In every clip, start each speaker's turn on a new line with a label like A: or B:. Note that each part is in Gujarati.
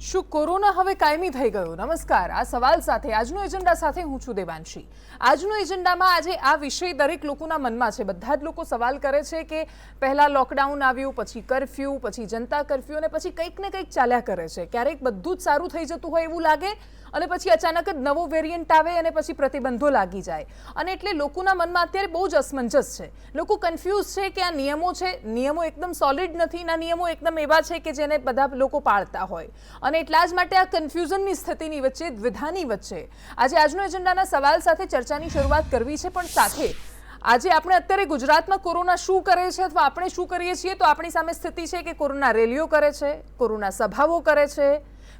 A: શું કોરોના હવે કાયમી થઈ ગયો? નમસ્કાર, આ સવાલ સાથે આજનો એજન્ડા સાથે હું છું દેવાંશી. આજનો એજન્ડામાં આજે આ વિષય દરેક લોકોના મનમાં છે. બધા જ લોકો સવાલ કરે છે કે પહેલા લોકડાઉન આવ્યું, પછી કર્ફ્યુ, પછી જનતા કર્ફ્યુ અને પછી કંઈક ને કંઈક ચાલ્યા કરે છે. ક્યારેક બધું જ સારું થઈ જતું હોય એવું લાગે અને પછી અચાનક જ નવો વેરિયન્ટ આવે અને પછી પ્રતિબંધો લાગી જાય. અને એટલે લોકોના મનમાં અત્યારે બહુ જ અસમંજસ છે. લોકો કન્ફ્યુઝ છે કે આ નિયમો છે, નિયમો એકદમ સોલિડ નથી, ના નિયમો એકદમ એવા છે કે જેને બધા લોકો પાળતા હોય. અને એટલા જ માટે આ કન્ફ્યુઝનની સ્થિતિની વચ્ચે, દ્વિધાની વચ્ચે આજે આજનો એજન્ડાના સવાલ સાથે ચર્ચાની શરૂઆત કરવી છે. પણ સાથે આજે આપણે અત્યારે ગુજરાતમાં કોરોના શું કરે છે અથવા આપણે શું કરીએ છીએ, તો આપણી સામે સ્થિતિ છે કે કોરોના રેલીઓ કરે છે, કોરોના સભાઓ કરે છે,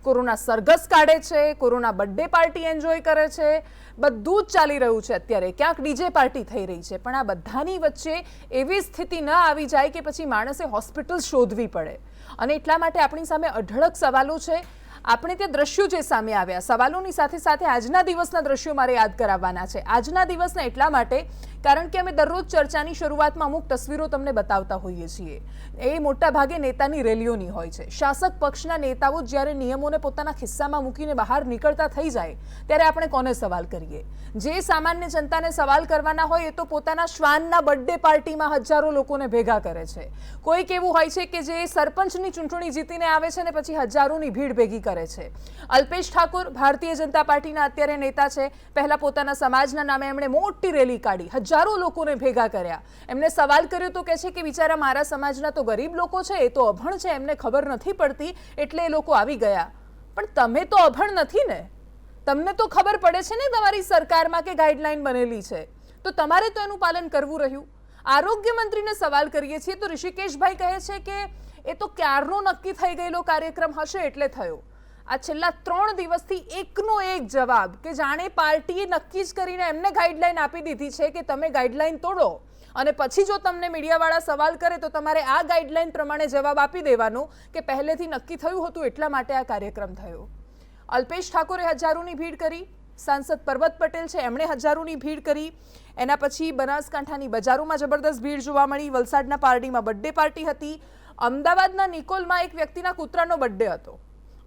A: કોરોના સરઘસ કાઢે છે, કોરોના બર્થડે પાર્ટી એન્જોય કરે છે. બધું જ ચાલી રહ્યું છે અત્યારે. ક્યાંક ડીજે પાર્ટી થઈ રહી છે. પણ આ બધાની વચ્ચે એવી સ્થિતિ ન આવી જાય કે પછી માણસે હોસ્પિટલ શોધવી પડે. અને એટલા માટે આપણી સામે અઢળક સવાલો છે. આપણે તે દ્રશ્યો જે સામે આવ્યા, સવાલોની સાથે સાથે આજના દિવસના દ્રશ્યો મારે યાદ કરાવવાના છે. આજના દિવસના એટલા માટે કારણ કે અમે દરરોજ ચર્ચાની શરૂઆતમાં અમુક તસવીરો તમને બતાવતા હોઈએ છીએ. એ મોટા ભાગે નેતાની રેલીઓની હોય છે. શાસક પક્ષના નેતાઓ જ્યારે નિયમોને પોતાના ખિસ્સામાં મૂકીને બહાર નીકળતા થઈ જાય ત્યારે આપણે કોને સવાલ કરીએ? જે સામાન્ય જનતાને સવાલ કરવાના હોય એ તો પોતાના શ્વાનના બર્થડે પાર્ટીમાં હજારો લોકોને ભેગા કરે છે. કોઈક એવું હોય છે કે જે સરપંચની ચૂંટણી જીતીને આવે છે ને પછી હજારોની ભીડ ભેગી કરે છે. અલ્પેશ ઠાકોર ભારતીય જનતા પાર્ટીના અત્યારે નેતા છે. પહેલા પોતાના સમાજના નામે એમણે મોટી રેલી કાઢી, હજારો લોકોને ભેગા કર્યા. એમને સવાલ કર્યો તો કહે છે કે બિચારા મારા સમાજના તો ગરીબ લોકો છે, એ તો અભણ છે, એમને ખબર નથી પડતી એટલે એ લોકો આવી ગયા. પણ તમે તો અભણ નથી ને, તમને તો ખબર પડે છે ને તમારી સરકારમાં કે ગાઈડલાઈન બનેલી છે, તો તમારે તો એનું પાલન કરવું રહ્યું. આરોગ્ય મંત્રીને સવાલ કરીએ છીએ તો ઋષિકેશભાઈ કહે છે કે એ તો ક્યારનો નક્કી થઈ ગયેલો કાર્યક્રમ હશે એટલે થયો. આ છેલ્લા 3 દિવસથી એકનો એક જવાબ કે જાણે પાર્ટીએ નક્કી જ કરીને એમને ગાઈડલાઈન આપી દીધી છે કે તમે ગાઈડલાઈન તોડો અને પછી જો તમને મીડિયાવાળા સવાલ કરે તો તમારે આ ગાઈડલાઈન પ્રમાણે જવાબ આપી દેવાનો કે પહેલેથી નક્કી થયું હતું એટલા માટે આ કાર્યક્રમ થયો. અલ્પેશ ઠાકોરે હજારોની ભીડ કરી, સાંસદ પરબત પટેલ છે એમણે હજારોની ભીડ કરી. એના પછી બનાસકાંઠાની બજારોમાં જબરદસ્ત ભીડ જોવા મળી. વલસાડના પારડીમાં બર્થડે પાર્ટી હતી. અમદાવાદના નિકોલમાં એક વ્યક્તિના કૂતરાનો બર્થડે હતો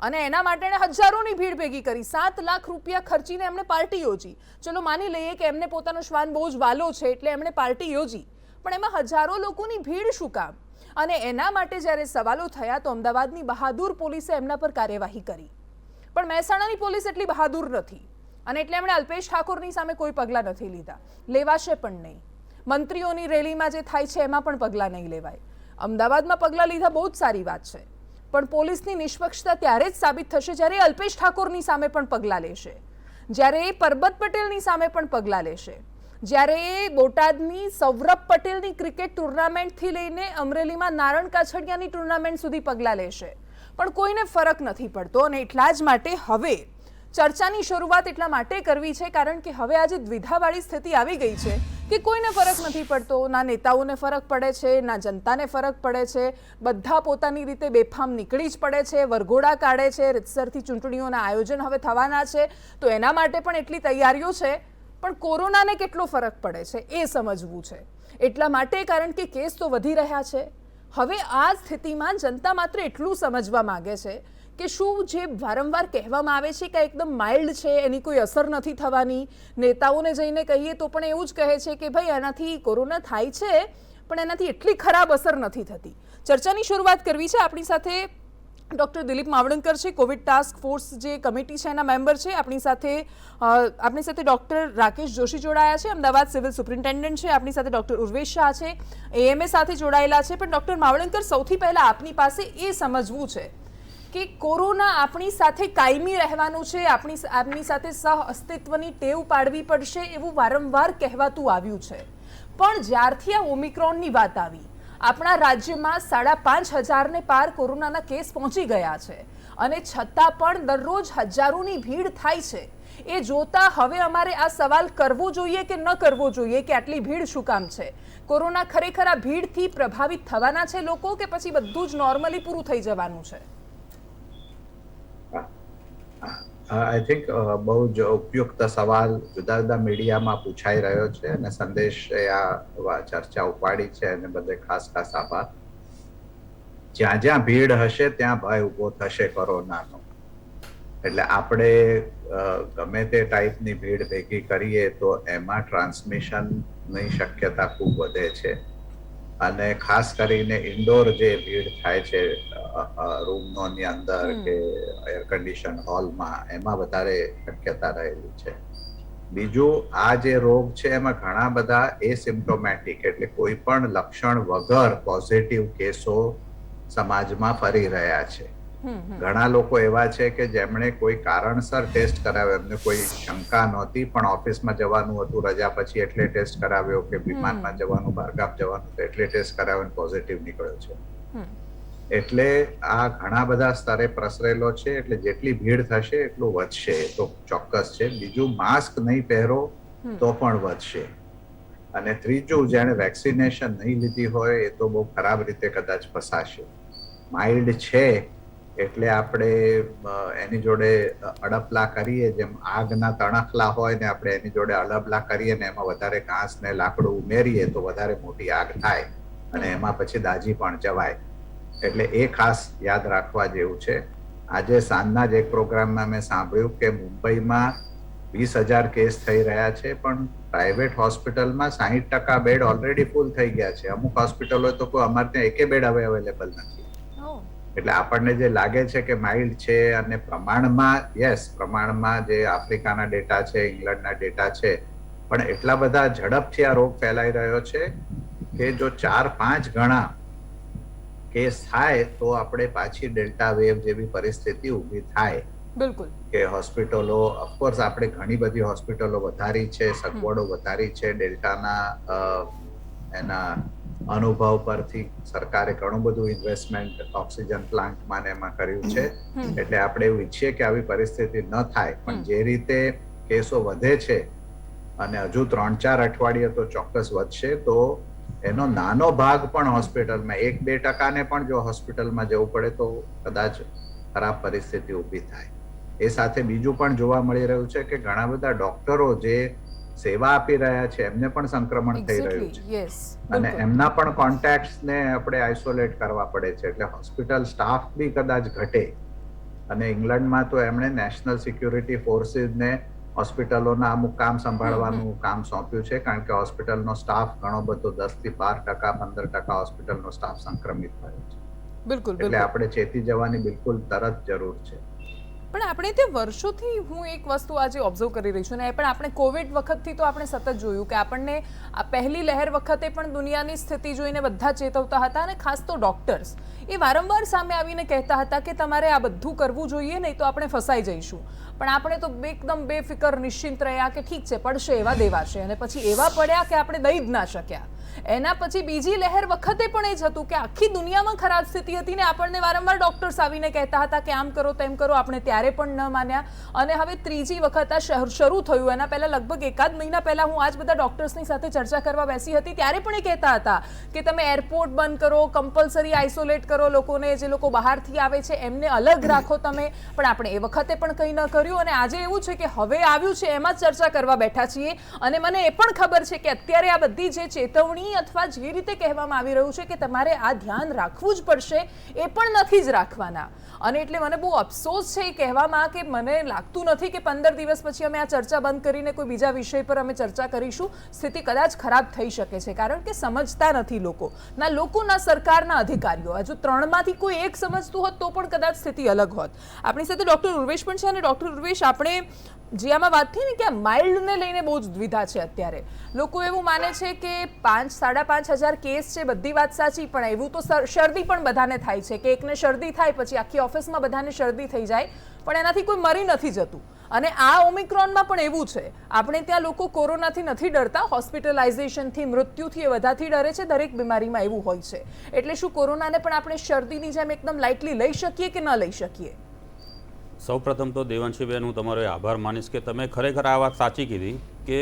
A: અને એના માટે એણે હજારોની ભીડ ભેગી કરી. 7 લાખ રૂપિયા ખર્ચીને એમણે પાર્ટી યોજી. ચલો માની લઈએ કે એમને પોતાનો શ્વાન બહુ જ વાલો છે એટલે એમણે પાર્ટી યોજી, પણ એમાં હજારો લોકોની ભીડ શું કામ? અને એના માટે જ્યારે સવાલો થયા તો અમદાવાદની બહાદુર પોલીસે એમના પર કાર્યવાહી કરી. પણ મહેસાણાની પોલીસ એટલી બહાદુર નથી અને એટલે એમણે અલ્પેશ ઠાકોરની સામે કોઈ પગલાં નથી લીધા, લેવાશે પણ નહીં. મંત્રીઓની રેલીમાં જે થાય છે એમાં પણ પગલાં નહીં લેવાય. અમદાવાદમાં પગલાં લીધા બહુ જ સારી વાત છે, પણ પોલીસની નિષ્પક્ષતા ત્યારે જ સાબિત થશે જ્યારે અલ્પેશ ઠાકોરની સામે પણ પગલાં લેશે, જ્યારે પરબત પટેલની સામે પણ પગલાં લેશે, જ્યારે બોટાદની સૌરભ પટેલની ક્રિકેટ ટુર્નામેન્ટથી લઈને અમરેલીમાં નારણ કાછડિયાની ટુર્નામેન્ટ સુધી પગલાં લેશે. પણ કોઈને ફરક નથી પડતો અને એટલા જ માટે હવે ચર્ચાની શરૂઆત એટલા માટે કરવી છે કારણ કે હવે આજે દ્વિધાવાળી સ્થિતિ આવી ગઈ છે કે કોઈને ફરક નથી પડતો. ના નેતાઓને ફરક પડે છે, ના જનતાને ફરક પડે છે. બધા પોતાની રીતે બેફામ નીકળી જ પડે છે, વરઘોડા કાઢે છે. રીતસરથી ચૂંટણીઓના આયોજન હવે થવાના છે તો એના માટે પણ એટલી તૈયારીઓ છે. પણ કોરોનાને કેટલો ફરક પડે છે એ સમજવું છે. એટલા માટે કારણ કે કેસ તો વધી રહ્યા છે. હવે આ સ્થિતિમાં જનતા માત્ર એટલું સમજવા માંગે છે કે શું જે વારંવાર કહેવામાં આવે છે કે એકદમ માઇલ્ડ છે, એની કોઈ અસર નથી થવાની. નેતાઓને જઈને કહીએ તો પણ એવું જ કહે છે કે ભાઈ આનાથી કોરોના થાય છે પણ એનાથી એટલી ખરાબ અસર નથી થતી. ચર્ચાની શરૂઆત કરવી છે. આપણી સાથે ડૉક્ટર દિલીપ માવડંકર છે, કોવિડ ટાસ્ક ફોર્સ જે કમિટી છે એના મેમ્બર છે. આપણી સાથે ડૉક્ટર રાકેશ જોશી જોડાયા છે, અમદાવાદ સિવિલ સુપ્રિન્ટેન્ડન્ટ છે. આપણી સાથે ડૉક્ટર ઉર્વેશ શાહ છે, એએમએ સાથે જોડાયેલા છે. પણ ડૉક્ટર માવડંકર, સૌથી પહેલાં આપની પાસે એ સમજવું છે કે કોરોના આપણી સાથે કાયમી રહેવાનું છે, આપણી સાથે સહ અસ્તિત્વની ટેવ પાડવી પડશે એવું વારંવાર કહેવાતું આવ્યું છે. પણ જ્યારથી આ ઓમિક્રોનની વાત આવી, આપણા રાજ્યમાં 5,500 પાર કોરોનાના કેસ પહોંચી ગયા છે અને છતાં પણ દરરોજ હજારોની ભીડ થાય છે. એ જોતા હવે અમારે આ સવાલ કરવો જોઈએ કે ન કરવો જોઈએ કે આટલી ભીડ શું કામ છે? કોરોના ખરેખર આ ભીડથી પ્રભાવિત થવાના છે લોકો કે પછી બધું જ નોર્મલી પૂરું થઈ જવાનું છે?
B: આઈ થિંક બહુ જ ઉપયુક્ત સવાલ જુદા જુદા મીડિયામાં પૂછાઈ રહ્યો છે અને સંદેશ આ ચર્ચા ઉપાડી છે અને બધે ખાસ આભાર. જ્યાં જ્યાં ભીડ હશે ત્યાં ભય ઉભો થશે કોરોનાનો. એટલે આપણે ગમે તે ટાઈપની ભીડ ભેગી કરીએ તો એમાં ટ્રાન્સમિશનની શક્યતા ખૂબ વધે છે. અને ખાસ કરીને ઇન્ડોર જે ભીડ થાય છે રૂમની અંદર કે એર કન્ડિશન હોલમાં, એમાં વધારે શક્યતા રહેલી છે. બીજું, આ જે રોગ છે એમાં ઘણા બધા એસિમ્પ્ટોમેટિક એટલે કોઈ પણ લક્ષણ વગર પોઝિટિવ કેસો સમાજમાં ફરી રહ્યા છે. ઘણા લોકો એવા છે કે જેમણે કોઈ કારણસર ટેસ્ટ કરાવ્યો, એમને કોઈ શંકા નહોતી પણ ઓફિસમાં જવાનું હતું રજા પછી એટલે ટેસ્ટ કરાવ્યો, કે વિમાનમાં જવાનું, બહારગામ જવાનું એટલે ટેસ્ટ કરાવ્યો, પોઝિટિવ નીકળ્યો છે. એટલે આ ઘણા બધા સ્તરે પ્રસરેલો છે. એટલે જેટલી ભીડ થશે એટલું વધશે, એ તો ચોક્કસ છે. બીજું, માસ્ક નહીં પહેરો તો પણ વધશે. અને ત્રીજું, જેણે વેક્સિનેશન નહીં લીધી હોય એ તો બહુ ખરાબ રીતે કદાચ ફસાશે. માઇલ્ડ છે એટલે આપણે એની જોડે અડપલા કરીએ, જેમ આગના તણખલા હોય ને આપણે એની જોડે અડપલા કરીએ ને એમાં વધારે ઘાસ ને લાકડું ઉમેરીએ તો વધારે મોટી આગ થાય અને એમાં પછી દાજી પણ જવાય. એટલે એ ખાસ યાદ રાખવા જેવું છે. આજે સાંજના જ એક પ્રોગ્રામમાં મેં સાંભળ્યું કે મુંબઈમાં 20,000 કેસ થઈ રહ્યા છે, પણ પ્રાઇવેટ હોસ્પિટલમાં 60% બેડ ઓલરેડી ફૂલ થઈ ગયા છે. અમુક હોસ્પિટલો તો કોઈ અમારે ત્યાં એકે બેડ હવે અવેલેબલ નથી. એટલે આપણને જે લાગે છે કે માઇલ્ડ છે, અને પ્રમાણમાં પ્રમાણમાં જે આફ્રિકાના ડેટા છે, ઇંગ્લેન્ડના ડેટા છે, પણ એટલા બધા ઝડપથી આ રોગ ફેલાઈ રહ્યો છે કે જો 4-5 ગણા કેસ થાય તો આપણે પાછી ડેલ્ટા વેવ જેવી પરિસ્થિતિ ઊભી થાય.
A: બિલકુલ.
B: કે હોસ્પિટલો, ઓફકોર્સ આપણે ઘણી બધી હોસ્પિટલો વધારી છે, સગવડો વધારી છે. ડેલ્ટાના એના અનુભવ પરથી સરકારે ઘણું બધું ઇન્વેસ્ટમેન્ટ ઓક્સિજન પ્લાન્ટમાં એમાં કર્યું છે. એટલે આપણે એવું ઈચ્છીએ કે આવી પરિસ્થિતિ ન થાય. પણ જે રીતે કેસો વધે છે અને હજુ 3-4 અઠવાડિયે તો ચોક્કસ વધશે, તો એનો નાનો ભાગ પણ હોસ્પિટલમાં 1-2% પણ જો હોસ્પિટલમાં જવું પડે તો કદાચ ખરાબ પરિસ્થિતિ ઊભી થાય. એ સાથે બીજું પણ જોવા મળી રહ્યું છે કે ઘણા બધા ડોક્ટરો જે સેવા આપી રહ્યા છે એમને પણ સંક્રમણ થઈ રહ્યું છે, અને એમના પણ કોન્ટેક્ટ્સ ને આપણે આઇસોલેટ કરવા પડે છે. એટલે હોસ્પિટલ સ્ટાફ બી કદાચ ઘટે. અને ઇંગ્લેન્ડમાં તો એમણે નેશનલ સિક્યુરિટી ફોર્સીસને હોસ્પિટલોના અમુક કામ સંભાળવાનું કામ સોંપ્યું છે, કારણ કે હોસ્પિટલનો સ્ટાફ ઘણો બધો 10-12%, 15% હોસ્પિટલનો સ્ટાફ સંક્રમિત થયો છે. બિલકુલ. એટલે આપણે ચેતી જવાની બિલકુલ તરત જરૂર છે.
A: પણ આપણે તે વર્ષોથી હું એક વસ્તુ આજે ઓબ્ઝર્વ કરી રહી છું, ને એ પણ આપણે કોવિડ વખતથી તો આપણે સતત જોયું કે આપણને આ પહેલી લહેર વખતે પણ દુનિયાની સ્થિતિ જોઈને બધા ચેતવતા હતા, અને ખાસ તો ડોક્ટર્સ એ વારંવાર સામે આવીને કહેતા હતા કે તમારે આ બધું કરવું જોઈએ, નહીં તો આપણે ફસાઈ જઈશું. પણ આપણે તો એકદમ બેફિકર નિશ્ચિંત રહ્યા કે ઠીક છે, પડશે એવા દેવાશે, અને પછી એવા પડ્યા કે આપણે દઈ જ ના શક્યા. એના પછી બીજી લહેર વખતે પણ એ જ હતું કે આખી દુનિયામાં ખરાબ સ્થિતિ હતી ને આપણને વારંવાર ડોક્ટર્સ આવીને કહેતા હતા કે આમ કરો તેમ કરો. આપણે ત્યારે પણ ન માન્યા. અને હવે ત્રીજી વખત આ શરૂ થયું, એના પહેલા લગભગ 1-8 મહિના પહેલા હું આજ બધા ડોક્ટર્સની સાથે ચર્ચા કરવા બેસી હતી, ત્યારે પણ એ કહેતા હતા કે તમે એરપોર્ટ બંધ કરો, કમ્પલસરી આઇસોલેટ કરો લોકોને, જે લોકો બહારથી આવે છે એમને અલગ રાખો તમે. પણ આપણે એ વખતે પણ કંઈ ન કર્યું, અને આજે એવું છે કે હવે આવ્યું છે એમાં જ ચર્ચા કરવા બેઠા છીએ. અને મને એ પણ ખબર છે કે અત્યારે આ બધી જે ચેતવણી અથવા જે રીતે કહેવામાં આવી રહ્યું છે કે તમારે આ ધ્યાન રાખવું જ પડશે, એ પણ નથી જ રાખવાના. અને એટલે મને બહુ અફસોસ છે એ કહેવામાં કે મને લાગતું નથી કે 15 દિવસ પછી અમે આ ચર્ચા બંધ કરીને કોઈ બીજા વિષય પર અમે ચર્ચા કરીશું. સ્થિતિ કદાચ ખરાબ થઈ શકે છે, કારણ કે સમજતા નથી લોકો, ના સરકારના અધિકારીઓ. હજુ 3માંથી કોઈ એક સમજતું હોત તો પણ કદાચ સ્થિતિ અલગ હોત. આપણી સાથે ડોક્ટર ઉર્વેશ પણ છે, અને ડોક્ટર ઉર્વેશ, આપણે જે આમાં વાત થઈ ને કે આ માઇલ્ડને લઈને બહુ જ દ્વિધા છે અત્યારે. લોકો એવું માને છે કે 5-5.5 હજાર કેસ છે, બધી વાત સાચી, પણ એવું તો શરદી પણ બધાને થાય છે કે એકને શરદી થાય પછી આખી ઓફિસમાં બધાને શરદી થઈ જાય, પણ એનાથી કોઈ મરી નથી જતું. અને આ ઓમિક્રોનમાં પણ એવું છે. આપણે ત્યાં લોકો કોરોનાથી નથી ડરતા, હોસ્પિટલાઇઝેશનથી, મૃત્યુથી એ બધાથી ડરે છે. દરેક બીમારીમાં એવું હોય છે. એટલે શું કોરોનાને પણ આપણે શરદીની જેમ એકદમ લાઇટલી લઈ શકીએ કે ન લઈ શકીએ?
C: સૌપ્રથમ તો દેવાંશીબેન, હું તમારો આભાર માનીશ કે તમે ખરેખર આ વાત સાચી કીધી કે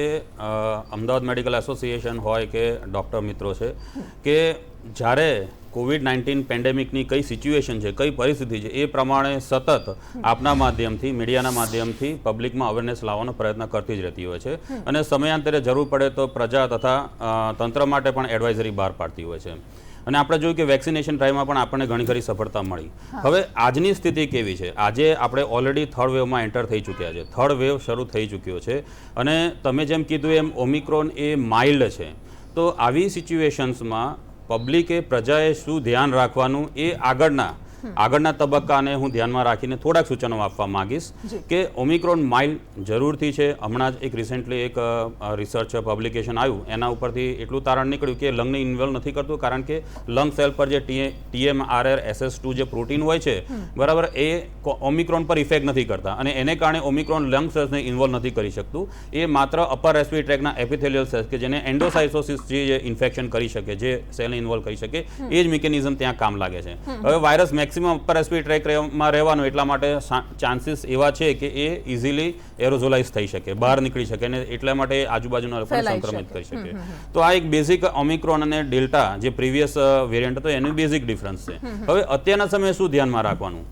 C: અમદાવાદ મેડિકલ એસોસિએશન હોય કે ડૉક્ટર મિત્રો છે, કે જ્યારે કોવિડ-19 પેન્ડેમિકની કઈ સિચ્યુએશન છે, કઈ પરિસ્થિતિ છે, એ પ્રમાણે સતત આપના માધ્યમથી, મીડિયાના માધ્યમથી પબ્લિકમાં અવેરનેસ લાવવાનો પ્રયત્ન કરતી જ રહેતી હોય છે, અને સમયાંતરે જરૂર પડે તો પ્રજા તથા તંત્ર માટે પણ એડવાઇઝરી બહાર પાડતી હોય છે. અને આપણે જોયું કે વેક્સિનેશન ડ્રાઈવમાં પણ આપણને ઘણી ખરી સફળતા મળી. હવે આજની સ્થિતિ કેવી છે? આજે આપણે ઓલરેડી થર્ડ વેવમાં એન્ટર થઈ ચૂક્યા છે. થર્ડ વેવ શરૂ થઈ ચૂક્યો છે અને તમે જેમ કીધું એમ ઓમિક્રોન એ માઇલ્ડ છે. તો આવી સિચ્યુએશન્સમાં પબ્લિકે, પ્રજાએ શું ધ્યાન રાખવાનું એ આગળના તબક્કાને હું ધ્યાનમાં રાખીને થોડાક સૂચનો આપવા માંગીશ કે ઓમિક્રોન માઇલ્ડ જરૂરથી છે. હમણાં જ એક રિસેન્ટલી એક રિસર્ચ પબ્લિકેશન આવ્યું, એના ઉપરથી એટલું તારણ નીકળ્યું કે લંગને ઇન્વોલ્વ નથી કરતું, કારણ કે લંગ સેલ પર જે TMRR SS2 જે પ્રોટીન હોય છે, બરાબર, એ ઓમિક્રોન પર ઇફેક્ટ નથી કરતા અને એને કારણે ઓમિક્રોન લંગ સેલ્સને ઇન્વોલ્વ નથી કરી શકતું. એ માત્ર અપર રેસ્પિરેટરી ટ્રેકના એપિથેલિયલ સેલ્સ કે જેને એન્ડોસાઇટોસિસ જે ઇન્ફેક્શન કરી શકે, જે સેલને ઇન્વોલ્વ કરી શકે, એ જ મિકેનિઝમ ત્યાં કામ લાગે છે. હવે વાયરસ મેક્સિમમ અપર રેસ્પિરેટરી ટ્રેકમાં રહેવાનું, એટલા માટે ચાન્સીસ એવા છે કે એ ઇઝીલી એરોઝોલાઇઝ થઈ શકે, બહાર નીકળી શકે અને એટલા માટે આજુબાજુના લોકોને સંક્રમિત કરી શકે. તો આ એક બેઝિક ઓમિક્રોન અને ડેલ્ટા જે પ્રીવિયસ વેરિયન્ટ હતો એનું બેઝિક ડિફરન્સ છે. હવે અત્યારના સમયે શું ધ્યાનમાં રાખવાનું?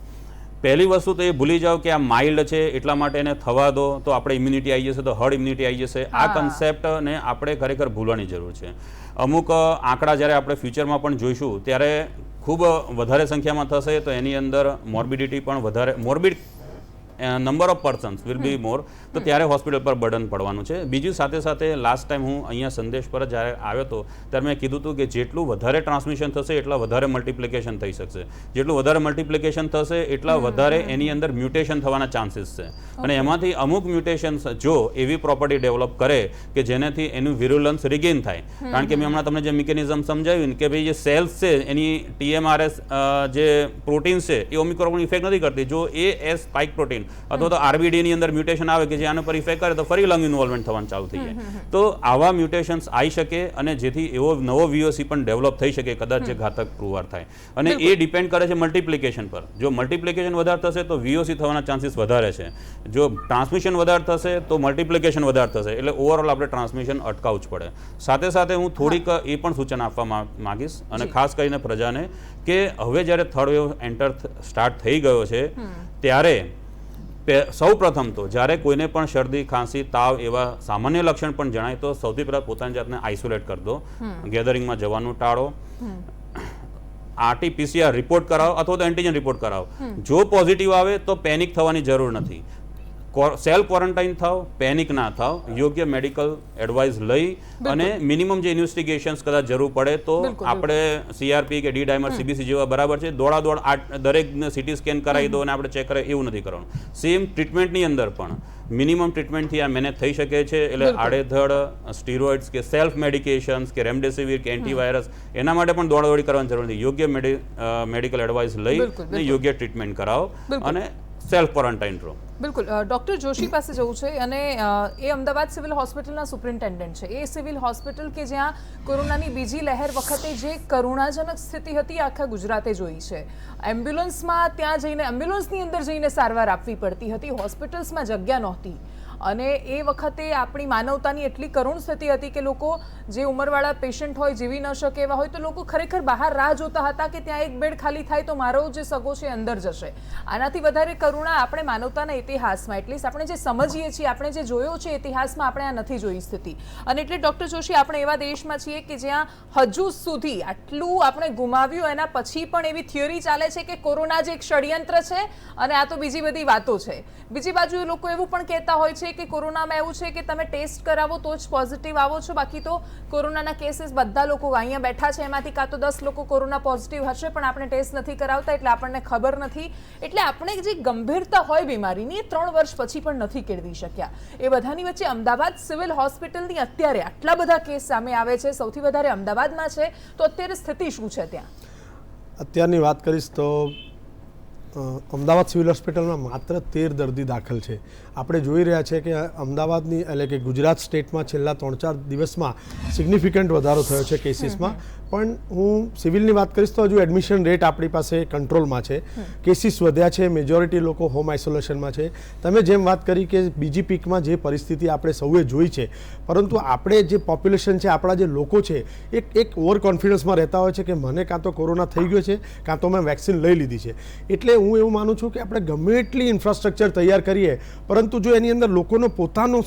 C: પહેલી વસ્તુ તો એ ભૂલી જાઓ કે આ માઇલ્ડ છે એટલા માટે એને થવા દો તો આપણે ઇમ્યુનિટી આવી જશે, તો હર્ડ ઇમ્યુનિટી આવી જશે. આ કન્સેપ્ટને આપણે ખરેખર ભૂલવાની જરૂર છે. અમુક આંકડા જ્યારે આપણે ફ્યુચરમાં પણ જોઈશું ત્યારે ખૂબ વધારે સંખ્યામાં થશે તો એની અંદર મોર્બિડિટી પણ વધારે, number of persons will be more, તો ત્યારે હોસ્પિટલ પર બર્ડન પડવાનું છે. બીજું સાથે સાથે લાસ્ટ ટાઈમ હું અહીંયા સંદેશ પર જ્યારે આવ્યો હતો ત્યારે મેં કીધું હતું કે જેટલું વધારે ટ્રાન્સમિશન થશે એટલા વધારે મલ્ટિપ્લિકેશન થઈ શકશે. જેટલું વધારે મલ્ટિપ્લિકેશન થશે એટલા વધારે એની અંદર મ્યુટેશન થવાના ચાન્સીસ છે અને એમાંથી અમુક મ્યુટેશન્સ જો એવી પ્રોપર્ટી ડેવલપ કરે કે જેનાથી એનું વિરુલન્સ રિગેન થાય. કારણ કે મેં હમણાં તમને જે મિકેનિઝમ સમજાવ્યું કે ભાઈ જે સેલ્સ છે એની TMRS જે પ્રોટીન છે એ ઓમિક્રોન ઇફેક્ટ નથી કરતી. જો એ સ્પાઇક પ્રોટીન અથવા તો RBD ની અંદર મ્યુટેશન આવે કે જે આના પર ઇફેક્ટ કરે તો ફરી લંગ ઇન્વોલ્વમેન્ટ થવાનું ચાલુ થઈ જાય. તો આવા મ્યુટેશન્સ આવી શકે અને જેથી એવો નવો VOC પણ ડેવલપ થઈ શકે, કદાચ જે ઘાતક પુરવાર થાય. અને એ ડિપેન્ડ કરે છે મલ્ટિપ્લિકેશન પર. જો મલ્ટિપ્લિકેશન વધારે થશે તો VOC થવાના ચાન્સીસ વધારે છે. જો ટ્રાન્સમિશન વધારે થશે તો મલ્ટિપ્લિકેશન વધારે થશે. એટલે ઓવરઓલ આપણે ટ્રાન્સમિશન અટકાવવું જ પડે. સાથે સાથે હું થોડીક એ પણ સૂચન આપવા માંગીશ અને ખાસ કરીને પ્રજાને કે હવે જ્યારે થર્ડ વેવ સ્ટાર્ટ થઈ ગયો છે ત્યારે સૌ પ્રથમ તો જ્યારે કોઈને પણ શરદી, ખાંસી, તાવ એવા સામાન્ય લક્ષણ પણ જણાય તો સૌથી પહેલાં પોતાની જાતને આઇસોલેટ કરી દો. ગેધરિંગમાં જવાનું ટાળો. RT-PCR રિપોર્ટ કરાવો અથવા તો એન્ટીજન રિપોર્ટ કરાવો. જો પોઝિટિવ આવે તો પેનિક થવાની જરૂર નથી. સેલ્ફ ક્વોરન્ટાઇન થાવ, પેનિક ના થાવ, યોગ્ય મેડિકલ એડવાઇસ લઈ અને મિનિમમ જે ઇન્વેસ્ટિગેશન્સ કદાચ જરૂર પડે તો આપણે CRP કે D-dimer CBC જેવા બરાબર છે, દોડાદોડ દરેકને CT સ્કેન કરાવી દો અને આપણે ચેક કરાય એવું નથી કરવાનું. સેમ ટ્રીટમેન્ટની અંદર પણ મિનિમમ ટ્રીટમેન્ટથી આ મેનેજ થઈ શકે છે. એટલે આડેધડ સ્ટીરોઇડ્સ કે સેલ્ફ મેડિકેશન્સ કે રેમડેસિવિર કે એન્ટીવાયરસ એના માટે પણ દોડાદોડી કરવાની જરૂર નથી. યોગ્ય મેડિકલ એડવાઇસ લઈ અને યોગ્ય ટ્રીટમેન્ટ કરાવો અને સેલ્ફ ક્વોરન્ટાઇન રહો.
A: બિલકુલ. ડૉક્ટર જોશી પાસે જવું છે અને એ અમદાવાદ સિવિલ હોસ્પિટલના સુપ્રિન્ટેન્ડન્ટ છે. એ સિવિલ હોસ્પિટલ કે જ્યાં કોરોનાની બીજી લહેર વખતે જે કરુણાજનક સ્થિતિ હતી આખા ગુજરાતે જોઈ છે. એમ્બ્યુલન્સમાં ત્યાં જઈને, એમ્બ્યુલન્સની અંદર જઈને સારવાર આપવી પડતી હતી, હોસ્પિટલ્સમાં જગ્યા નહોતી અને એ વખતે આપણી માનવતાની એટલી કરુણ સ્થિતિ હતી કે લોકો જે ઉંમરવાળા પેશન્ટ હોય, જીવી ન શકે એવા હોય તો લોકો ખરેખર બહાર રાહ જોતા હતા કે ત્યાં એક બેડ ખાલી થાય તો મારો જે સગો છે અંદર જશે. આનાથી વધારે કરુણા આપણે માનવતાના ઇતિહાસમાં, એટલીસ્ટ આપણે જે સમજીએ છીએ, આપણે જે જોયો છે ઇતિહાસમાં, આપણે આ નથી જોઈ સ્થિતિ. અને એટલે ડૉક્ટર જોશી, આપણે એવા દેશમાં છીએ કે જ્યાં હજુ સુધી આટલું આપણે ગુમાવ્યું, એના પછી પણ એવી થિયરી ચાલે છે કે કોરોના જ એક ષડયંત્ર છે અને આ તો બીજી બધી વાતો છે. બીજી બાજુ લોકો એવું પણ કહેતા હોય છે કે કોરોનામાં એવું છે કે તમે ટેસ્ટ કરાવો તો જ પોઝિટિવ આવો છો, બાકી તો કોરોનાના કેસીસ બધા લોકો અહીંયા બેઠા છે એમાંથી કાં તો 10 લોકો કોરોના પોઝિટિવ હશે પણ આપણે ટેસ્ટ નથી કરાવતા એટલે આપણને ખબર નથી. એટલે આપણે જે ગંભીરતા હોય બીમારીની 3 વર્ષ પછી પણ નથી કેળવી શક્યા. એ બધાની વચ્ચે અમદાવાદ સિવિલ હોસ્પિટલની અત્યારે આટલા બધા કેસ સામે આવે છે, સૌથી વધારે અમદાવાદમાં છે, તો અત્યારે સ્થિતિ શું છે ત્યાં?
D: અત્યારની વાત કરીશ તો અમદાવાદ સિવિલ હોસ્પિટલમાં માત્ર 13 દર્દી દાખલ છે. આપણે જોઈ રહ્યા છીએ કે અમદાવાદની એટલે કે ગુજરાત સ્ટેટમાં છેલ્લા 3-4 દિવસમાં સિગ્નિફિકન્ટ વધારો થયો છે કેસીસમાં. પણ હું સિવિલની વાત કરીશ તો હજુ એડમિશન રેટ આપણી પાસે કંટ્રોલમાં છે. કેસીસ વધ્યા છે, મેજોરિટી લોકો હોમ આઇસોલેશનમાં છે. તમે જેમ વાત કરી કે બીજી પીકમાં જે પરિસ્થિતિ આપણે સૌએ જોઈ છે, પરંતુ આપણે જે પોપ્યુલેશન છે, આપણા જે લોકો છે, એક ઓવર કોન્ફિડન્સમાં રહેતા હોય છે કે મને કાં તો કોરોના થઈ ગયો છે કાં તો મેં વેક્સિન લઈ લીધી છે. એટલે હું હું એવું માનું છું કે આપણે ગમે એટલી ઇન્ફ્રાસ્ટ્રક્ચર તૈયાર કરીએ, પરંતુ જો એની અંદર લોકોનો પોતાનો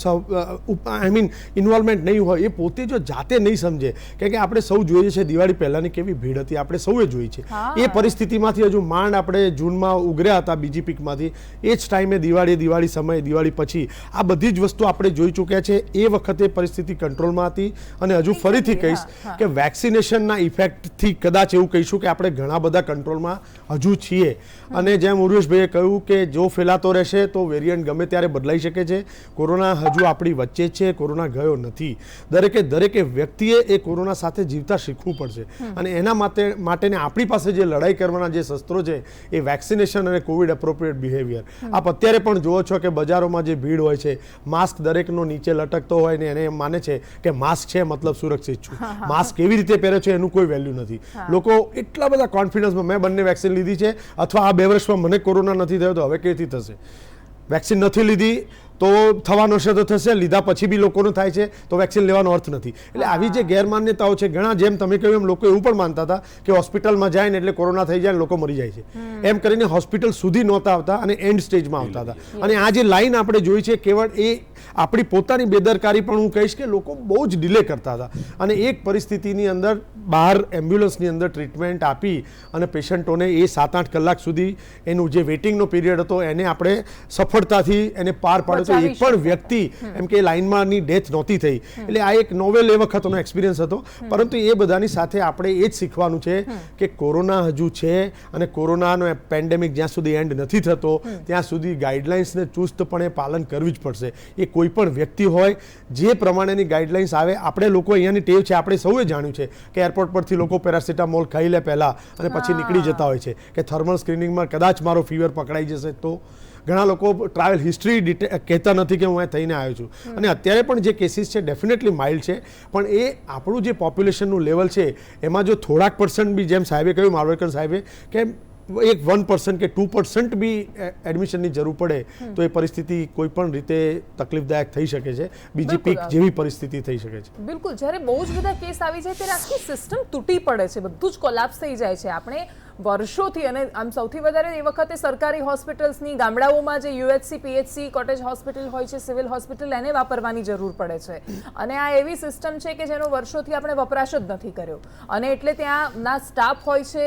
D: ઇન્વોલ્વમેન્ટ નહીં હોય, એ પોતે જો જાતે નહીં સમજે, કે આપણે સૌ જોઈએ છે દિવાળી પહેલાંની કેવી ભીડ હતી, આપણે સૌએ જોઈ છે. એ પરિસ્થિતિમાંથી હજુ માંડ આપણે જૂનમાં ઉગર્યા હતા બીજી પીકમાંથી, એ જ ટાઈમે દિવાળી સમયે, દિવાળી પછી આ બધી જ વસ્તુ આપણે જોઈ ચૂક્યા છે. એ વખતે પરિસ્થિતિ કંટ્રોલમાં હતી. અને હજુ ફરીથી કહીશ કે વેક્સિનેશનના ઇફેક્ટથી કદાચ એવું કહીશું કે આપણે ઘણા બધા કંટ્રોલમાં હજુ છીએ. અને જેમ ઉર્વેશભાઈએ કહ્યું કે જો ફેલાતો રહેશે તો વેરિયન્ટ ગમે ત્યારે બદલાઈ શકે છે. કોરોના હજુ આપણી વચ્ચે છે, કોરોના ગયો નથી. દરેકે વ્યક્તિએ એ કોરોના સાથે જીવતા શીખવું પડશે. અને એના માટેને આપણી પાસે જે લડાઈ કરવાના જે શસ્ત્રો છે એ વેક્સિનેશન અને કોવિડ એપ્રોપ્રિએટ બિહેવિયર. આપ અત્યારે પણ જુઓ છો કે બજારોમાં જે ભીડ હોય છે, માસ્ક દરેકનો નીચે લટકતો હોય ને એને એમ માને છે કે માસ્ક છે મતલબ સુરક્ષિત છું. માસ્ક કેવી રીતે પહેરે છે એનું કોઈ વેલ્યુ નથી. લોકો એટલા બધા કોન્ફિડન્સમાં, મેં બંને વેક્સિન લીધી છે અથવા આ 2 વર્ષમાં મને કોરોના નથી થયો તો હવે કેથી થશે. વેક્સિન નથી લીધી તો થવાનો છે તો થશે, લીધા પછી બી લોકોને થાય છે તો વેક્સિન લેવાનો અર્થ નથી. એટલે આવી જે ગેરમાન્યતાઓ છે, ઘણા જેમ તમે કહ્યું એમ લોકો એવું પણ માનતા હતા કે હોસ્પિટલમાં જાય ને એટલે કોરોના થઈ જાય ને લોકો મરી જાય છે, એમ કરીને હોસ્પિટલ સુધી નહોતા આવતા અને એન્ડ સ્ટેજમાં આવતા હતા. અને આ જે લાઈન આપણે જોઈ છે કેવળ એ આપણી પોતાની બેદરકારી પણ હું કહીશ કે લોકો બહુ જ ડિલે કરતા હતા. અને એક પરિસ્થિતિની અંદર બહાર એમ્બ્યુલન્સની અંદર ટ્રીટમેન્ટ આપી અને પેશન્ટોને એ 7-8 કલાક સુધી એનું જે વેઇટિંગનો પીરિયડ હતો એને આપણે સફળતાથી એને પાર પાડ્યો. એક પણ વ્યક્તિ એમ કે લાઈનમાંની ડેથ નહોતી થઈ. એટલે આ એક નોવેલ એ વખતનો એક્સપિરિયન્સ હતો. પરંતુ એ બધાની સાથે આપણે એ જ શીખવાનું છે કે કોરોના હજુ છે અને કોરોનાનો પેન્ડેમિક જ્યાં સુધી એન્ડ નથી થતો ત્યાં સુધી ગાઈડલાઇન્સને ચુસ્તપણે પાલન કરવી જ પડશે. એ કોઈ પણ વ્યક્તિ હોય, જે પ્રમાણેની ગાઈડલાઇન્સ આવે. આપણે લોકો અહીંયાની ટેવ છે, આપણે સૌએ જાણ્યું છે કે એરપોર્ટ પરથી લોકો પેરાસિટામોલ ખાઈ લે પહેલાં અને પછી નીકળી જતા હોય છે કે થર્મલ સ્ક્રીનિંગમાં કદાચ મારો ફીવર પકડાઈ જશે તો. ઘણા લોકો ટ્રાવેલ હિસ્ટ્રી કહેતા નથી કે હું અહીં થઈને આવ્યો છું. અને અત્યારે પણ જે કેસીસ છે ડેફિનેટલી માઇલ્ડ છે, પણ એ આપણું જે પોપ્યુલેશનનું લેવલ છે એમાં જો થોડાક % બી, જેમ સાહેબે કહ્યું, માળવેકર સાહેબે, કે 1% કે 2% બી એડમિશનની જરૂર પડે તો એ પરિસ્થિતિ કોઈ પણ રીતે તકલીફદાયક થઈ શકે છે. બીજી પીક જેવી પરિસ્થિતિ થઈ શકે છે.
A: બિલકુલ. જ્યારે બહુ જ બધા કેસ આવી જાય ત્યારે આખી સિસ્ટમ તૂટી પડે છે, બધું જ કોલાપ્સ થઈ જાય છે. આપણે વર્ષોથી, અને આમ સૌથી વધારે એ વખતે સરકારી હોસ્પિટલ્સની, ગામડાઓમાં જે UHC, PHC, કોટેજ હોસ્પિટલ હોય છે, સિવિલ હોસ્પિટલ, એને વાપરવાની જરૂર પડે છે. અને આ એવી સિસ્ટમ છે કે જેનો વર્ષોથી આપણે વપરાશ જ નથી કર્યો. અને એટલે ત્યાંના સ્ટાફ હોય છે,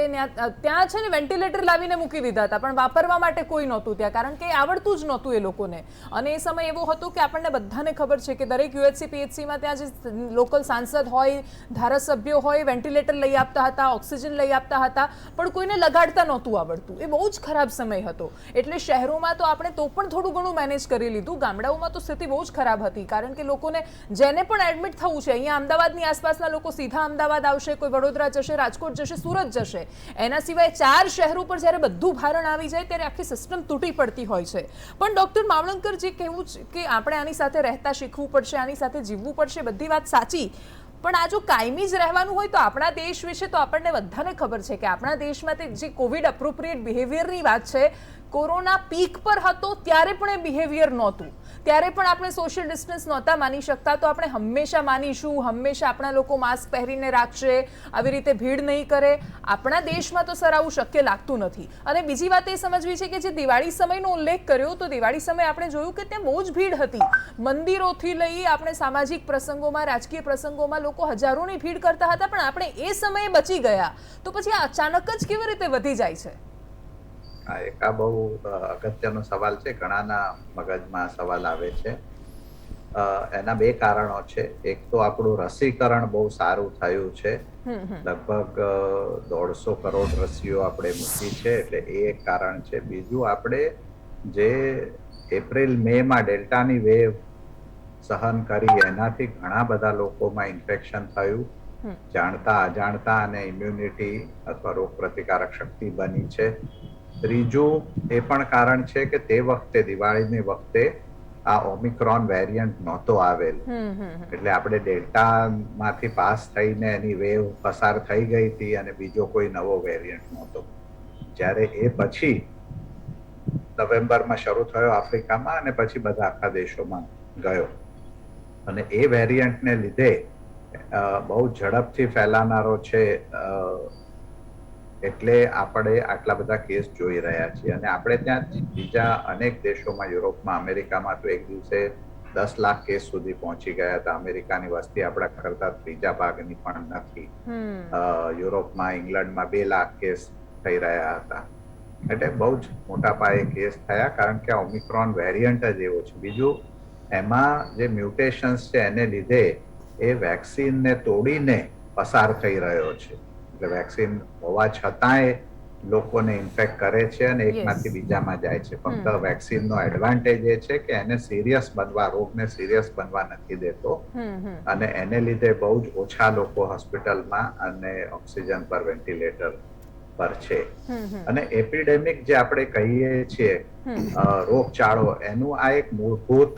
A: ત્યાં છે ને વેન્ટિલેટર લાવીને મૂકી દીધા હતા, પણ વાપરવા માટે કોઈ નહોતું ત્યાં, કારણ કે આવડતું જ નહોતું એ લોકોને. અને એ સમય એવો હતો કે આપણને બધાને ખબર છે કે દરેક UHC, PHCમાં ત્યાં જે લોકલ સાંસદ હોય, ધારાસભ્યો હોય, વેન્ટિલેટર લઈ આપતા હતા, ઓક્સિજન લઈ આપતા હતા, પણ કોઈને લગાડતા નહોતું આવડતું. એ બહુ જ ખરાબ સમય હતો. એટલે શહેરોમાં તો આપણે તો પણ થોડું ઘણું મેનેજ કરી લીધું. ગામડાઓમાં તો સ્થિતિ બહુ જ ખરાબ હતી, કારણ કે લોકોને જેને પણ એડમિટ થવું છે, અહીંયા અમદાવાદની આસપાસના લોકો સીધા અમદાવાદ આવશે, કોઈ વડોદરા જશે, રાજકોટ જશે, સુરત જશે. એના સિવાય 4 શહેરો પર જ્યારે બધું ભારણ આવી જાય ત્યારે આખી સિસ્ટમ તૂટી પડતી હોય છે. પણ ડૉક્ટર માવલંકર, જે કહેવું કે આપણે આની સાથે રહેતા શીખવું પડશે, આની સાથે જીવવું પડશે, બધી વાત સાચી. પણ આ જો કાયમી જ રહેવાનું હોય તો આપણા દેશ વિશે તો આપણને બધાને ખબર છે કે આપણા દેશમાં જે કોવિડ એપ્રોપ્રિએટ બિહેવિયરની વાત છે, કોરોના પીક પર હતો ત્યારે પણ એ બિહેવિયર નહોતું. ત્યારે પણ આપણે સોશિયલ ડિસ્ટન્સ નહોતા માની શકતા. તો આપણે હંમેશા માનીશું, હંમેશા આપણા લોકો માસ્ક પહેરીને રાખશે, આવી રીતે ભીડ નહીં કરે. આપણા દેશમાં તો સર આવું શક્ય લાગતું નથી. અને બીજી વાત એ સમજવી છે કે જે દિવાળી સમયનો ઉલ્લેખ કર્યો, તો દિવાળી સમયે આપણે જોયું કે ત્યાં બહુ જ ભીડ હતી. મંદિરોથી લઈ આપણે સામાજિક પ્રસંગોમાં, રાજકીય પ્રસંગોમાં લોકો હજારોની ભીડ કરતા હતા, પણ આપણે એ સમયે બચી ગયા. તો પછી આ અચાનક જ કેવી રીતે વધી જાય છે?
B: હા, એક આ બહુ અગત્યનો સવાલ છે. ઘણાના મગજમાં સવાલ આવે છે. એના 2 કારણો છે. એક તો આપણું રસીકરણ બહુ સારું થયું છે. લગભગ 150 કરોડ રસીઓ આપણે મૂકી છે, એટલે એ એક કારણ છે. બીજું, આપણે જે એપ્રિલ-મે માં ડેલ્ટાની વેવ સહન કરી એનાથી ઘણા બધા લોકોમાં ઇન્ફેક્શન થયું, જાણતા અજાણતા, અને ઇમ્યુનિટી અથવા રોગ પ્રતિકારક શક્તિ બની છે. ત્રીજું એ પણ કારણ છે કે તે વખતે, દિવાળીની વખતે, આ ઓમિક્રોન વેરિયન્ટ નહોતો આવેલ. એટલે આપણે ડેલ્ટા માંથી પાસ થઈને એની વેવ પસાર થઈ ગઈ હતી અને બીજો કોઈ નવો વેરિયન્ટ નહોતો. જ્યારે એ પછી નવેમ્બરમાં શરૂ થયો આફ્રિકામાં અને પછી બધા આખા દેશોમાં ગયો. અને એ વેરિયન્ટને લીધે બહુ ઝડપથી ફેલાનારો છે એટલે આપણે આટલા બધા કેસ જોઈ રહ્યા છીએ. અને આપણે ત્યાં બીજા અનેક દેશોમાં, યુરોપમાં, અમેરિકામાં તો એક દિવસે 10 લાખ કેસ સુધી પહોંચી ગયા હતા. અમેરિકાની વસ્તી આપણા કરતા ત્રીજા ભાગની પણ નથી. યુરોપમાં, ઇંગ્લેન્ડમાં 2 લાખ કેસ થઈ રહ્યા હતા. એટલે બહુ જ મોટા પાયે કેસ થયા, કારણ કે ઓમિક્રોન વેરિયન્ટ જ એવો છે. બીજું, એમાં જે મ્યુટેશન્સ છે એને લીધે એ વેક્સિનને તોડીને પસાર થઈ રહ્યો છે. એટલે વેક્સિન હોવા છતાંય લોકોને ઇન્ફેક્ટ કરે છે અને એકમાંથી બીજામાં જાય છે. ફક્ત વેક્સિનનો એડવાન્ટેજ એ છે કે એને સિરિયસ બનવા, રોગને સિરિયસ બનવા નથી દેતો, અને એને લીધે બહુ જ ઓછા લોકો હોસ્પિટલમાં અને ઓક્સિજન પર, વેન્ટિલેટર પર છે. અને એપિડેમિક જે આપણે કહીએ છીએ, રોગચાળો, એનું આ એક મૂળભૂત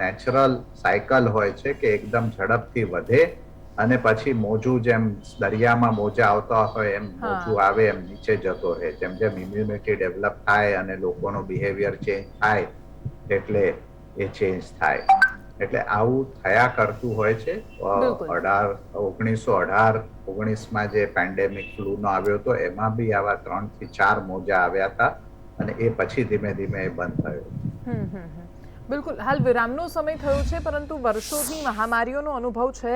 B: નેચરલ સાયકલ હોય છે કે એકદમ ઝડપથી વધે અને પછી મોજું, જેમ દરિયામાં મોજા આવતા હોય એમ મોજું આવે એમ નીચે જતો રહે. જેમ જેમ ઇમ્યુનિટી ડેવલપ થાય અને લોકોનો બિહેવિયર ચેન્જ થાય એટલે એ ચેન્જ થાય. એટલે આવું થયા કરતું હોય છે. 1918-19 જે પેન્ડેમિક ફ્લૂનો આવ્યો હતો, એમાં બી આવા 3 થી 4 મોજા આવ્યા હતા અને એ પછી ધીમે ધીમે એ બંધ થયો.
A: બિલકુલ. હાલ વિરામનો સમય થયો છે, પરંતુ વર્ષોની મહામારીઓનો અનુભવ છે.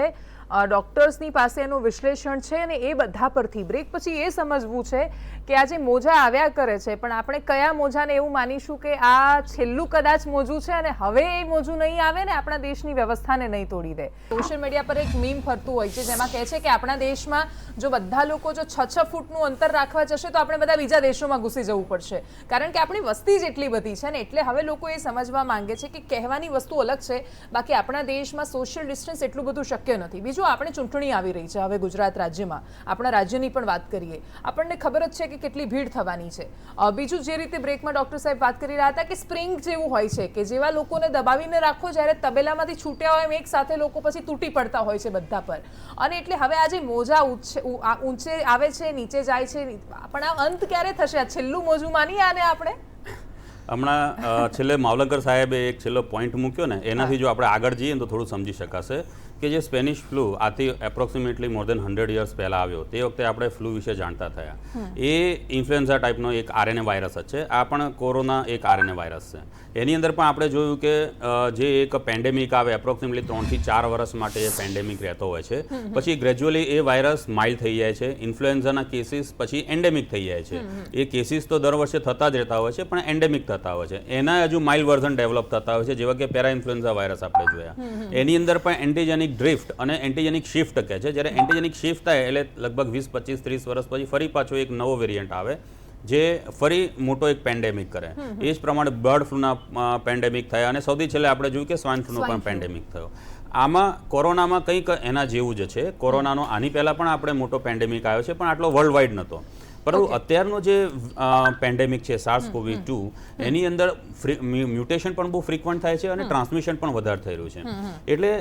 A: ડોક્ટર્સની પાસે એનું વિશ્લેષણ છે અને એ બધા પરથી બ્રેક પછી એ સમજવું છે કે આ જે મોજા આવ્યા કરે છે, પણ આપણે કયા મોજાને એવું માનીશું કે આ છેલ્લું કદાચ મોજું છે અને હવે એ મોજું નહીં આવે ને આપણા દેશની વ્યવસ્થાને નહીં તોડી દે. સોશિયલ મીડિયા પર એક મીમ ફરતું હોય છે જેમાં કહે છે કે આપણા દેશમાં જો બધા લોકો જો 6 ફૂટનું અંતર રાખવા જશે તો આપણે બધા બીજા દેશોમાં ઘૂસી જવું પડશે, કારણ કે આપણી વસ્તી જ એટલી બધી છે ને. એટલે હવે લોકો એ સમજવા માંગે છે કે કહેવાની વસ્તુ અલગ છે, બાકી આપણા દેશમાં સોશિયલ ડિસ્ટન્સ એટલું બધું શક્ય નથી. બીજું, આપણે ચૂંટણી આવી રહી છે હવે ગુજરાત રાજ્યમાં, આપણા રાજ્યની પણ વાત કરીએ. આપણને ખબર જ છે કે કેટલી ભીડ થવાની છે. બીજું, જે રીતે બ્રેકમાં ડોક્ટર સાહેબ વાત કરી રહ્યા હતા કે સ્પ્રિંગ જેવું હોય છે કે જેવા લોકોને દબાવીને રાખો, જ્યારે તબેલામાંથી છૂટ્યા હોય એમ એક સાથે લોકો પછી તૂટી પડતા હોય છે બધા પર. અને એટલે હવે આ જે મોજા ઊંચે આવે છે, નીચે જાય છે, પણ આ અંત ક્યારે થશે? આ છેલ્લું મોજું માનીએ આને આપણે?
C: હમણાં છેલ્લે માવલંકર સાહેબે એક છેલ્લો પોઈન્ટ મૂક્યો ને, એનાથી જો આપણે આગળ જઈએ તો થોડું સમજી શકાશે કે જે સ્પેનિશ ફ્લૂ આથી એપ્રોક્સિમેટલી મોર દેન 100 યર્સ પહેલાં આવ્યો, તે વખતે આપણે ફ્લૂ વિશે જાણતા થયા. એ ઇન્ફ્લુએન્ઝા ટાઈપનો એક આરએનએ વાયરસ જ છે. આ પણ કોરોના એક આરએનએ વાયરસ છે. એની અંદર પણ આપણે જોયું કે જે એક પેન્ડેમિક આવે, એપ્રોક્સિમેટલી 3 થી 4 વર્ષ માટે એ પેન્ડેમિક રહેતો હોય છે. પછી ગ્રેજ્યુઅલી એ વાયરસ માઇલ્ડ થઈ જાય છે. ઇન્ફ્લુએન્ઝાના કેસીસ પછી એન્ડેમિક થઈ જાય છે. એ કેસીસ તો દર વર્ષે થતા જ રહેતા હોય છે, પણ એન્ડેમિક થતા હોય છે. એના હજુ માઇલ્ડ વર્ઝન ડેવલપ થતા હોય છે, જેવા કે પેરા ઇન્ફ્લુએન્ઝા વાયરસ આપણે જોયા. એની અંદર પણ એન્ટીજેનિક ડ્રિફ્ટ અને એન્ટીજેનિક શિફ્ટ કહે છે. જ્યારે એન્ટીજેનિક શિફ્ટ થાય એટલે લગભગ 20, 25, 30 વર્ષ પછી ફરી પાછો એક નવો વેરિયન્ટ આવે જે ફરી મોટો એક પેન્ડેમિક કરે. એ જ પ્રમાણે બર્ડ ફ્લૂના પેન્ડેમિક થયા અને સૌથી છેલ્લે આપણે જોયું કે સ્વાઇન ફ્લૂનો પણ પેન્ડેમિક થયો. આમાં કોરોનામાં કંઈક એના જેવું જ છે. કોરોનાનો આની પહેલાં પણ આપણે મોટો પેન્ડેમિક આવ્યો છે, પણ આટલો વર્લ્ડ વાઇડ નહોતો. પરંતુ અત્યારનો જે પેન્ડેમિક છે SARS-CoV-2, એની અંદર મ્યુટેશન પણ બહુ ફ્રીક્વન્ટ થાય છે અને ટ્રાન્સમિશન પણ વધારે થઈ રહ્યું છે. એટલે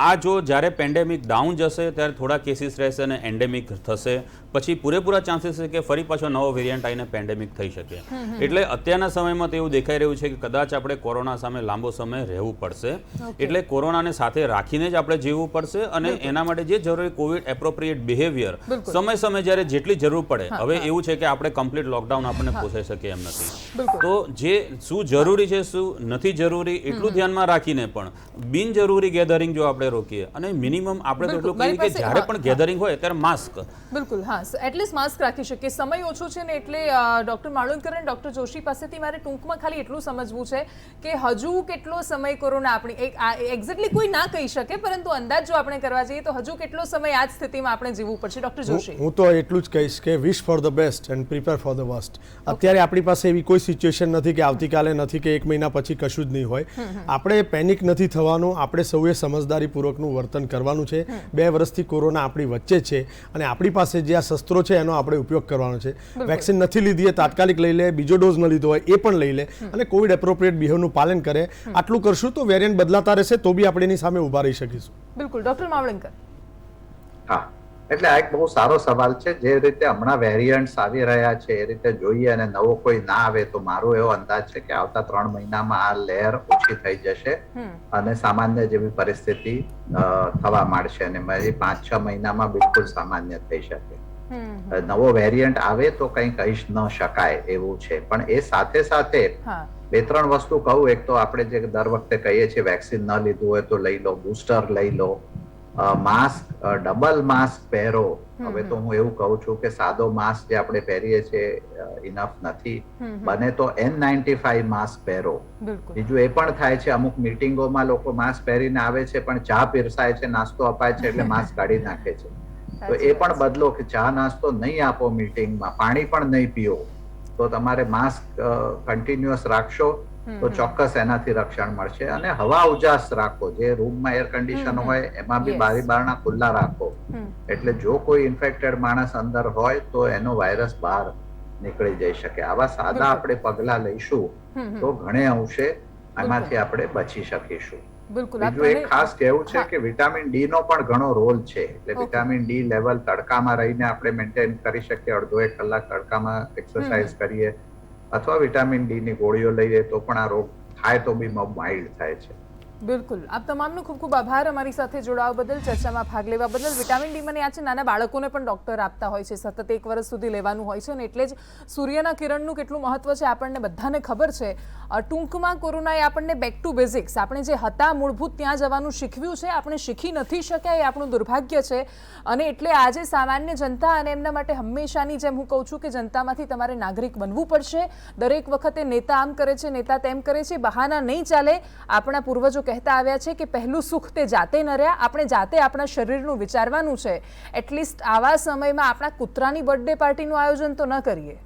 C: આ જો જ્યારે પેન્ડેમિક ડાઉન જશે ત્યારે થોડા કેસીસ રહેશે અને એન્ડેમિક થશે, પછી પૂરેપૂરા ચાન્સીસ છે કે ફરી પાછો નવો વેરિયન્ટ આવીને પેન્ડેમિક થઈ શકે. એટલે અત્યારના સમયમાં તો એવું દેખાઈ રહ્યું છે કે કદાચ આપણે કોરોના સામે લાંબો સમય રહેવું પડશે. એટલે કોરોનાને સાથે રાખીને જ આપણે જીવવું પડશે અને એના માટે જે જરૂરી કોવિડ એપ્રોપ્રિએટ બિહેવિયર સમય સમય જ્યારે જેટલી જરૂર પડે. હવે એવું છે કે આપણે કમ્પ્લીટ લોકડાઉન આપણને પોસાઈ શકે એમ નથી, તો જે શું જરૂરી છે શું નથી જરૂરી એટલું ધ્યાનમાં રાખીને પણ બિનજરૂરી ગેધરિંગ જો આપણે રોકીએ અને મિનિમમ આપણે તો એટલું કહીએ કે જ્યારે પણ ગેધરિંગ હોય ત્યારે માસ્ક.
A: બિલકુલ, હા, એટલીસ્ટ માસ્ક રાખી શકીએ. સમય ઓછો છે ને એટલે ડોક્ટર માળુંકર અને ડોક્ટર જોશી પાસેથી મારે ટૂંકમાં ખાલી એટલું સમજવું છે કે હજુ કેટલો સમય કોરોના આપણી એક્ઝેક્ટલી કોઈ ના કહી શકે, પરંતુ અંદાજ જો આપણે કરવા જઈએ તો હજુ કેટલો સમય આ જ સ્થિતિમાં આપણે જીવવું પડશે? ડોક્ટર જોશી.
D: હું તો એટલું જ કહીશ કે wish for the best and prepare for the worst. અત્યારે આપણી પાસે એવી કોઈ સિચ્યુએશન નથી કે આવતીકાલે નથી કે 1 મહિના પછી કશું જ નહીં હોય. આપણે પેનિક નથી થવાનું, આપણે સૌએ સમજદારીપૂર્વકનું વર્તન કરવાનું છે. 2 વર્ષથી કોરોના આપણી વચ્ચે છે અને આપણી પાસે જે આ શસ્ત્રો છે એનો આપણે ઉપયોગ કરવાનો છે. વેક્સિન નથી લીધી એ તાત્કાલિક લઈ લે, બીજો ડોઝ ન લીધો હોય એ પણ લઈ લે અને કોવિડ એપ્રોપ્રિએટ બિહેવનું પાલન કરે. આટલું કરશું તો વેરિયન્ટ બદલાતા રહેશે તો બી આપણે એની સામે ઊભા રહી શકીશું.
A: બિલકુલ. ડોક્ટર માવલંકર.
B: હા, એટલે આ એક બહુ સારો સવાલ છે. જે રીતે હમણાં વેરિયન્ટ્સ આવી રહ્યા છે એ રીતે જોઈએ અને નવો કોઈ ના આવે તો મારો એવો અંદાજ છે કે આવતા 3 મહિનામાં આ લહેર ઓછી થઈ જશે અને સામાન્ય જેવી પરિસ્થિતિ થવા માંડશે અને 5-6 મહિનામાં બિલકુલ સામાન્ય થઈ શકે. નવો વેરિયન્ટ આવે તો કંઈ કહી ન શકાય એવું છે. પણ એ સાથે સાથે
A: હા
B: 2-3 વસ્તુ કહું. એક તો આપણે જે દર વખતે કહીએ છીએ વેક્સિન ન લીધું હોય તો લઈ લો, બુસ્ટર લઈ લો, માસ્ક, ડબલ માસ્ક પહેરો. હવે તો હું એવું કહું છું કે સાદો માસ્ક જે આપણે પહેરીએ છીએ ઇનફ નથી, બને તો N95 માસ્ક પહેરો.
A: બિલકુલ
B: બીજું એ પણ થાય છે અમુક મીટિંગોમાં લોકો માસ્ક પહેરીને આવે છે પણ ચા પીરસાય છે, નાસ્તો અપાય છે એટલે માસ્ક કાઢી નાખે છે. તો એ પણ બદલો કે ચા નાસ્તો નહીં આપો મીટિંગમાં, પાણી પણ નહીં પીઓ, તો તમારે માસ્ક કન્ટિન્યુઅસ રાખશો તો ચોક્કસ એનાથી રક્ષણ મળશે. અને હવા ઉજાસ રાખો, જે રૂમમાં એર કન્ડિશન હોય એમાં બી
A: Yes.
B: બારી બારણા ખુલ્લા રાખો, એટલે જો કોઈ ઇન્ફેક્ટેડ માણસ અંદર હોય તો એનો વાયરસ બહાર નીકળી જઈ શકે. આવા સાદા આપણે પગલા લઈશું તો ઘણે અંશે આમાંથી આપણે બચી શકીશું.
A: બિલકુલ
B: બીજું એક ખાસ કહેવું છે કે વિટામિન ડી નો પણ ઘણો રોલ છે. એટલે
A: Okay.
B: વિટામિન ડી લેવલ તડકામાં રહીને આપણે મેન્ટેન કરી શકીએ. 1.5 કલાક તડકામાં એક્સરસાઇઝ કરીએ અથવા વિટામિન ડી ની ગોળીઓ લઈએ તો પણ આ રોગ થાય તો બી માઇલ્ડ થાય છે.
A: બિલકુલ આપ તમામનો ખૂબ ખૂબ આભાર અમારી સાથે જોડાવા બદલ, ચર્ચામાં ભાગ લેવા બદલ. વિટામિન ડી મને યાદ છે નાના બાળકોને પણ ડૉક્ટર આપતા હોય છે, સતત 1 વર્ષ સુધી લેવાનું હોય છે, અને એટલે જ સૂર્યના કિરણનું કેટલું મહત્વ છે આપણને બધાને ખબર છે. ટૂંકમાં કોરોનાએ આપણને બેક ટુ બેઝિક્સ, આપણે જે હતા મૂળભૂત ત્યાં જવાનું શીખવ્યું છે. આપણે શીખી નથી શક્યા એ આપણું દુર્ભાગ્ય છે. અને એટલે આજે સામાન્ય જનતા અને એમના માટે હંમેશાની જેમ હું કહું છું કે જનતામાંથી તમારે નાગરિક બનવું પડશે. દરેક વખતે નેતા આમ કરે છે, નેતા તેમ કરે છે, બહાના નહીં ચાલે. આપણા પૂર્વજો કહેતા આવ્યા છે કે પહેલું સુખ તે જાતે ન રહ્યા. આપણે જાતે આપણા શરીરનું વિચારવાનું છે. એટલીસ્ટ આવા સમયમાં આપણા કૂતરાની બર્થડે પાર્ટીનું આયોજન તો ન કરીએ.